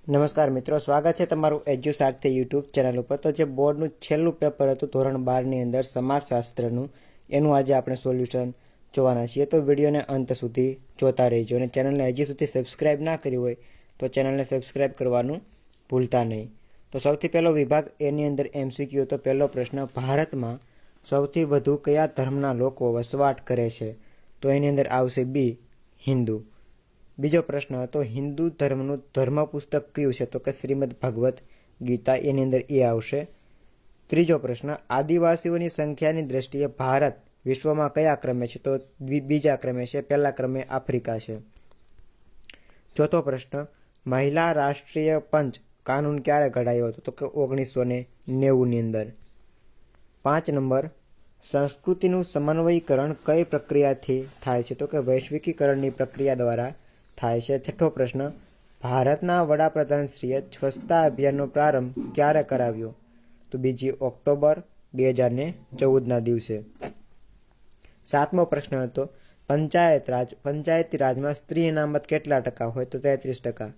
નમસ્કાર મિત્રો, સ્વાગત છે તમારું એજ્યુસાર્થી યુટ્યુબ ચેનલ ઉપર। તો જે બોર્ડનું છેલ્લું પેપર હતું ધોરણ 12ની અંદર સમાજશાસ્ત્રનું, એનું આજે આપણે સોલ્યુશન જોવાના છીએ। તો વિડીયોને અંત સુધી જોતા રહેજો અને ચેનલને હજી સુધી સબસ્ક્રાઇબ ના કરી હોય તો ચેનલને સબસ્ક્રાઇબ કરવાનું ભૂલતા નહીં। તો સૌથી પહેલો વિભાગ એની અંદર MCQ। તો પહેલો પ્રશ્ન, ભારતમાં સૌથી વધુ કયા ધર્મના લોકો વસવાટ કરે છે? તો એની અંદર આવશે બી, હિન્દુ। બીજો પ્રશ્ન હતો, હિન્દુ ધર્મનું ધર્મ પુસ્તક કયું છે? તો કે શ્રીમદ ભગવદ્ ગીતા, એની અંદર એ આવશે। ત્રીજો પ્રશ્ન, આદિવાસીઓની સંખ્યાની દ્રષ્ટિએ ભારત વિશ્વમાં કયા ક્રમે છે? તો બીજા ક્રમે છે, પહેલા ક્રમે આફ્રિકા છે। ચોથો પ્રશ્ન, મહિલા રાષ્ટ્રીય પંચ કાનૂન ક્યારે ઘડાયો હતો? તો કે 1990ની અંદર। 5 નંબર, સંસ્કૃતિનું સમન્વયીકરણ કઈ પ્રક્રિયાથી થાય છે? તો કે વૈશ્વિકીકરણની પ્રક્રિયા દ્વારા થાય છે। છઠ્ઠો પ્રશ્ન, ભારતના વડાપ્રધાનશ્રીએ સ્વચ્છતા અભિયાનનો પ્રારંભ ક્યારે કરાવ્યો? તો 2 ઓક્ટોબર 2014ના દિવસે। 7મો પ્રશ્ન હતો, પંચાયતી રાજમાં સ્ત્રી અનામત કેટલા ટકા હોય? તો 33%।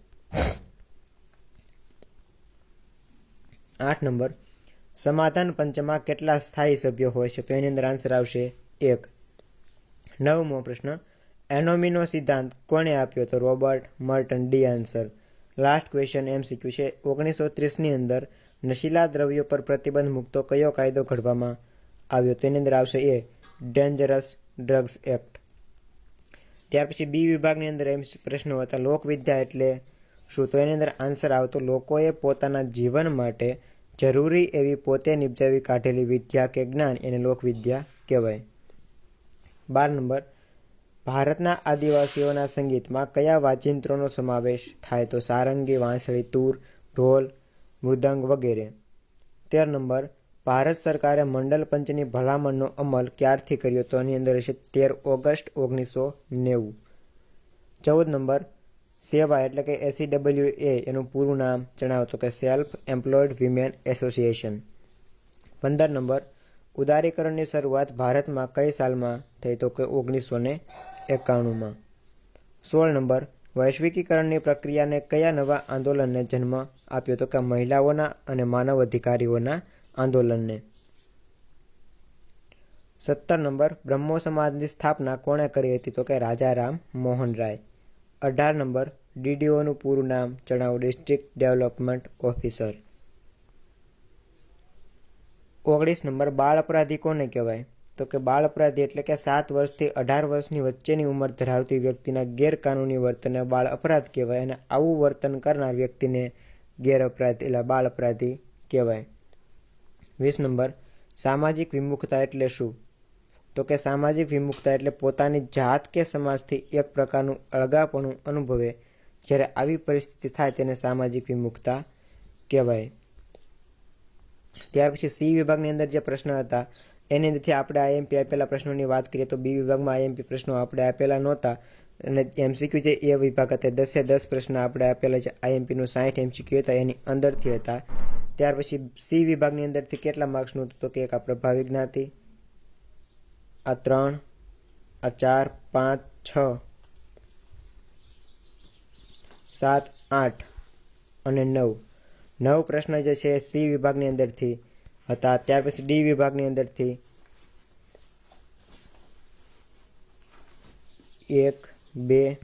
8 નંબર, સમાધાન પંચમાં કેટલા સ્થાયી સભ્યો હોય છે? તો એની અંદર આન્સર આવશે 1। 9મો પ્રશ્ન, એનોમીનો સિદ્ધાંત કોણે આપ્યો? તો Robert Merton. The answer. Last question MCQ છે, 1930ની અંદર નશીલા દ્રવ્યો પર પ્રતિબંધ મૂકતો કયો કાયદો ઘડવામાં આવ્યો? તો એની અંદર આવશે એ, ડેન્જરસ ડ્રગ્સ એક્ટ। ત્યાર પછી બી વિભાગની અંદર પ્રશ્નો હતા, લોકવિદ્યા એટલે શું? તો એની અંદર આન્સર આવતો, લોકોએ પોતાના જીવન માટે જરૂરી એવી પોતે નિપજાવી કાઢેલી વિદ્યા કે જ્ઞાન, એને લોકવિદ્યા કહેવાય। 12 નંબર, ભારતના આદિવાસીઓના સંગીતમાં કયા વાજિંત્રોનો સમાવેશ થાય? તો સારંગી, વાંસળી, તૂર, ઢોલ, મૃદંગ વગેરે। 13 નંબર, ભારત સરકારે મંડલ પંચની ભલામણનો અમલ ક્યારથી કર્યો? તો એની અંદર હશે 13 ઓગસ્ટ 1990। 14 નંબર, સેવા એટલે કે SEWA એનું પૂરું નામ જણાવો? તો કે સેલ્ફ એમ્પ્લોયડ વિમેન એસોસિએશન। 15 નંબર, ઉદારીકરણની શરૂઆત ભારતમાં કઈ સાલમાં થઈ? તો કે 1991માં। 16 નંબર, વૈશ્વિકીકરણની પ્રક્રિયાને કયા નવા આંદોલનને જન્મ આપ્યો? તો કે મહિલાઓના અને માનવ અધિકારીઓના આંદોલનને। 17 નંબર, બ્રહ્મો સમાજની સ્થાપના કોણે કરી હતી? તો કે રાજા રામ મોહન રાય। 18 નંબર, DDOનું પૂરું નામ જણાવો? District development officer. 19 નંબર, બાળ અપરાધી કોને કહેવાય? તો કે બાળ અપરાધી એટલે કે 7 વર્ષથી 18 વર્ષની વચ્ચેની ઉંમર ધરાવતી વ્યક્તિના ગેરકાનૂની વર્તનને બાળ અપરાધ કહેવાય અને આવું વર્તન કરનાર વ્યક્તિને બાળ અપરાધી કહેવાય। 20 નંબર, સામાજિક વિમુખતા એટલે શું? તો કે સામાજિક વિમુખતા એટલે પોતાની જાત કે સમાજથી એક પ્રકારનું અળગાપણું અનુભવે, જ્યારે આવી પરિસ્થિતિ થાય તેને સામાજિક વિમુખતા કહેવાય। ત્યાર પછી સી વિભાગની અંદર જે પ્રશ્ન હતા એની અંદરથી આપણે IMP આપેલા પ્રશ્નોની વાત કરીએ તો બી વિભાગમાં IMP પ્રશ્નો આપણે આપેલા નહોતા અને MCQ જે એ વિભાગ હતા 10 પ્રશ્ન આપણે આપેલા છે। IMPનું 60 MCQ હતા, એની અંદરથી હતા। ત્યાર પછી સી વિભાગની અંદરથી કેટલા માર્ક્સનું હતું? તો કે એક આ પ્રભાવી જ્ઞાતિ, આ 3, આ 4, 5, 6, 7, 8 અને 9 પ્રશ્ન જે છે સી વિભાગની અંદરથી હતા। ત્યાર પછી ડી વિભાગની અંદરથી 1, 2,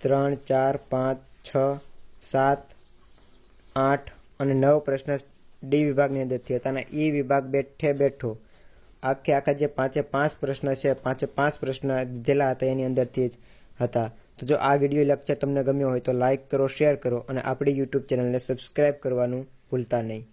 3, 4, 5, 6, 7, 8 અને 9 પ્રશ્ન ડી વિભાગની અંદરથી હતા અને ઈ વિભાગ બેઠો આખા જે 5 પ્રશ્ન છે 5 પ્રશ્ન દીધેલા હતા એની અંદરથી જ હતા। તો જો આ વિડીયો લેક્ચર તમને ગમ્યો હોય તો લાઇક કરો, શેર કરો અને આપણી યુટ્યુબ ચેનલને સબસ્ક્રાઇબ કરવાનું ભૂલતા નહીં।